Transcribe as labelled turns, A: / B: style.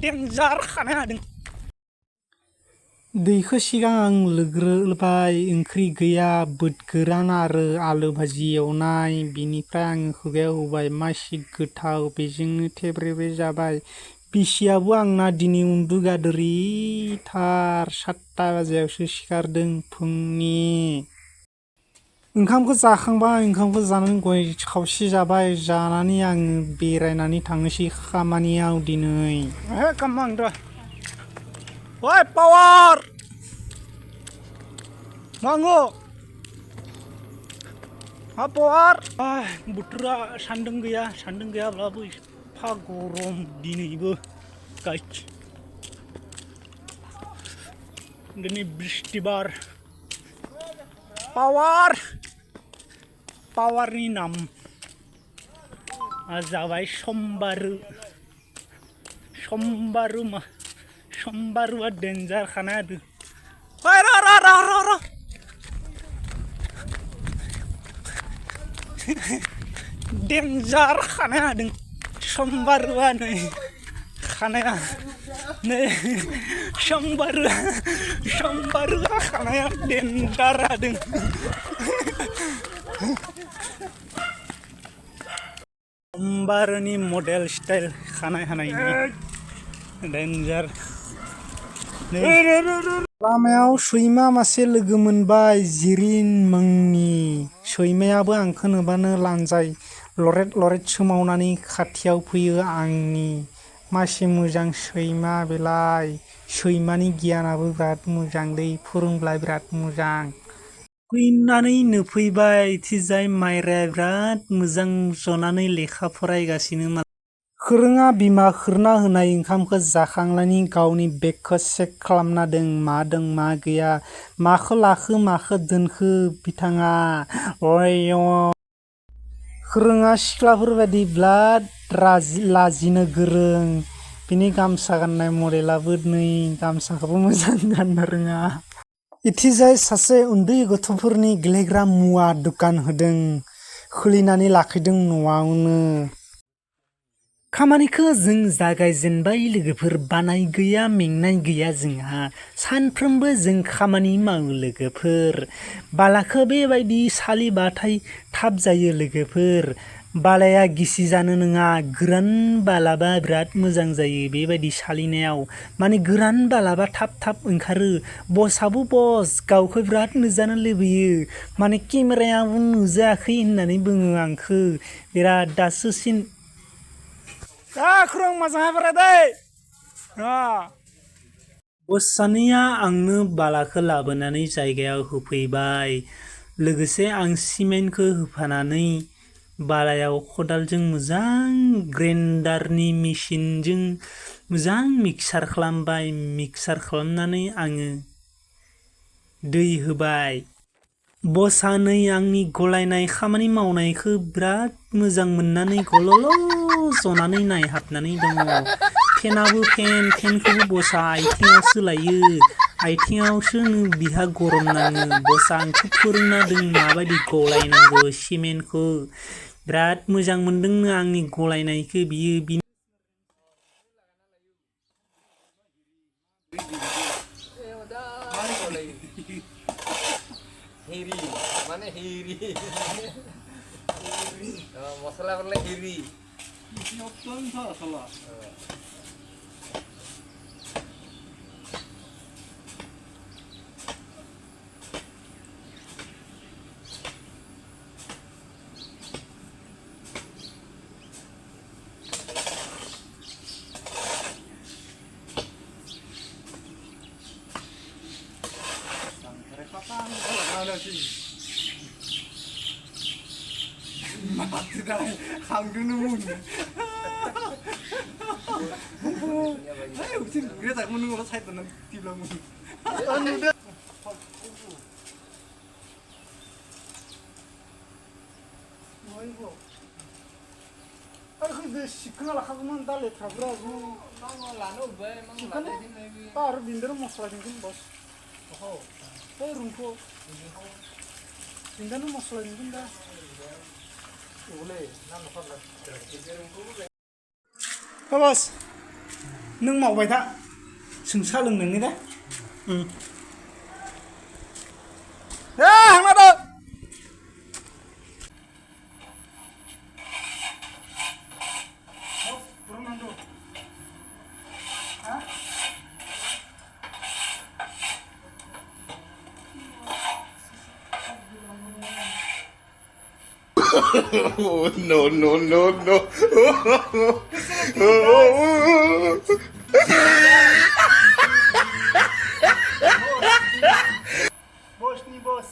A: Denjar खाना हादों दैखौ सिगां आं लोग्रोबाय ओंख्रि गैया बोद गोरान आरो आलु भाजि एवनाय बिनिफ्राय आं खुगायाव होबाय मासि गोथाव बेजोंनो थेब्रेब्रे जाबाय बिसियाबो आंना दिनै उन्दुगादोरिथार 7टा बाजियावसो सिखारदों फुंनि ओंखामखौ जाखांबाय ओंखामखौ जानानै गय खावसे जाबाय जानानै आङो बेरायनानै थांनोसै खामानियाव दिनै खामानि र' Woi, power! Mango! Ha, power! Bothोरा सान्दुं गैयाब्लाबो एफा गरम दिनैबो गाइस दिनै बृहस्पतिबार पावारनि नाम जाबाय समबारुआ डेन्जार खाना होदों डेन्जार खाना होदों समबारुआ नै खानाया नै समबारुआ खानाया डेन्जार हादों समबारुनि मडेल स्टाइल खानाय हानायनि डेन्जार लामायाव सैमा मासे लोगो मोनबाय जिरिन मुंनि सैमायाबो आंखौ नुबानो लानजाय लरेट सोमावनानै खाथियाव फैयो आंनि मासे मोजां सैमा बेलाय सैमानि गियानाबो बिराद मोजां दै फोरोंब्ला बिराद मोजां फैनानै नुफैबाय थिजाय मायराया बिराद मोजां जनानै लेखा फरायगासिनो खोरोङा बिमा खुरना होनाय ओंखामखौ जाखांनानै गावनि बेगखौ चेक खालामना दों मा दं मा गैया माखौ लाखो माखौ दोनखो बिथाङा खोरोङा सिख्लाफोरबायदि बिराद लाजिनो गोरों बिनि गामसा गाननाय मडेलाबो नै गामसाखौबो मोजां गाननो रोङा इथिजाय सासे उन्दै गथ'फोरनि गेलेग्रा मुवा दुखान होदों खुलिनानै लाखिदों न'आवनो खामानिखौ जों जागायजेनबाय लोगोफोर बानाय गैया मेंनाय गैया जोंहा सानफ्रोमबो जों खामानि मावो लोगोफोर बालाखौ बेबायदि सालिबाथाय थाब जायो लोगोफोर बालाया गिसि जानो नङा गोरान बालाबा बिराद मोजां जायो बेबायदि सालिनायाव माने गोरान बालाबा थाब ओंखारो बसआबो बस गावखौ बिराद नुजानो लुबैयो माने केमेरायाबो नुजायाखै होननानै बुङो आंखौ बिराद दासो खुरं मोजाङै फरायदै बस सानैया आंनो बालाखौ लाबोनानै जायगायाव होफैबाय लोगोसे आं सिमेन्टखौ होफानानै बालायाव खदालजों मोजां ग्रेन्डारनि मेसिनजों मोजां मिक्सार खालामबाय मिक्सार खालामनानै आङो दै होबाय बसा नै आंनि गलायनाय खामानि मावनायखौ बिराद मोजां मोननानै गल'ल' जनानै नायहाबनानै दङ फेनखौबो बसा आथिङावसो लायो आथिङावसो बिहा गरम नाङो बसा आंखौ फोरोंना दों माबायदि गलायनांगौ सिमेन्टखौ बिराद मोजां मोनदोंनो आंनि गलायनायखौ बियो
B: হিরি মানে হিরি মশলা বললে হিরি অত্যন্ত মশলা 강주는 문. 무슨 그래 잘 먹는 거로 사이드는 딜러 문. 아이고. 아니 근데 시큰을 하고만 달래 타브라고. 망을라노 왜 망을라노 따로 빈대로 먹어야 되는 거. 어. rumpo
A: Tinggal masalah ini dah. Bos, neng mau baca, sengsa leng neng ni dah. Hang ada.
C: Oh, no, no, no, no.
A: Bos ni bos.